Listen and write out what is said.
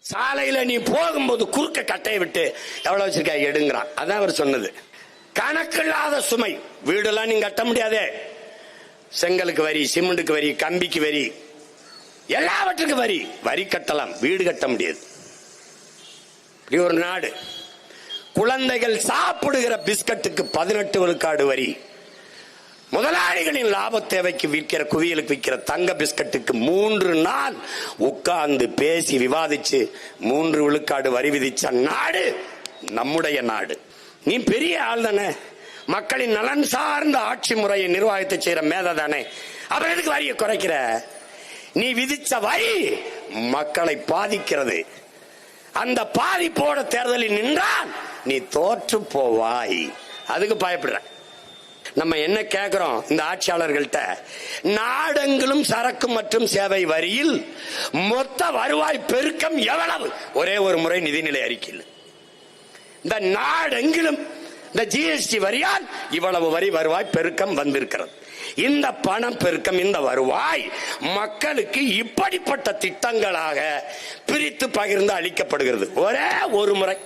சாலையில நீ போகும்போது குறுக்க கட்டையை விட்டு எவ்வளவு வச்சிருக்க எடுங்கிறான். அதான் அவர் சொன்னது. கணக்கில்லாத சுமை. வீடெல்லாம் நீங்க கட்ட முடியாதே. செங்கலுக்கு வரி, சிமெண்ட்டுக்கு வரி, கம்பிக்கு வரி, எல்லாவற்றுக்கும் வரி. வரி கட்டலாம், வீடு கட்ட முடியாது. இப்படி ஒரு நாடு. குழந்தைகள் சாப்பிடுகிற பிஸ்கட்டுக்கு 18 விழுக்காடு வரி. முதலாளிகளின் லாப தேவைக்கு விற்கிற, குவியலுக்கு விற்கிற தங்க பிஸ்கட்டுக்கு 3 நாள் உட்கார்ந்து பேசி விவாதிச்சு 3 விழுக்காடு வரி விதிச்ச நாடு நம்முடைய நாடு. நீ பெரிய ஆள் தானே, மக்களின் நலன் சார்ந்த ஆட்சி முறையை நிர்வாகத்தை செய்யற மேதை தானே, அப்புறம் எதுக்கு வரியை குறைக்கிற? நீ விதிச்ச வரி மக்களை பாதிக்கிறது. அந்த பாதிப்போட தேர்தலில் நின்றால் நீ தோற்று போவாய். அதுக்கு பயப்படுற. நம்ம என்ன கேட்கிறோம் இந்த ஆட்சியாளர்கள்ட்ட? நாடெங்கிலும் சரக்கு மற்றும் சேவை வரியில் மொத்த வருவாய் பெருக்கம் எவ்வளவு? ஒரே ஒரு முறை நிதிநிலை அறிக்கையில் இந்த நாடெங்கிலும் இந்த ஜிஎஸ்டி வரியால் இவ்வளவு வரி வருவாய் பெருக்கம் வந்திருக்கிறது. இந்த பணம் பெருக்கம், இந்த வருவாய் மக்களுக்கு இப்படிப்பட்ட திட்டங்களாக பிரித்து பகிர்ந்து அளிக்கப்படுகிறது ஒரே ஒரு முறை.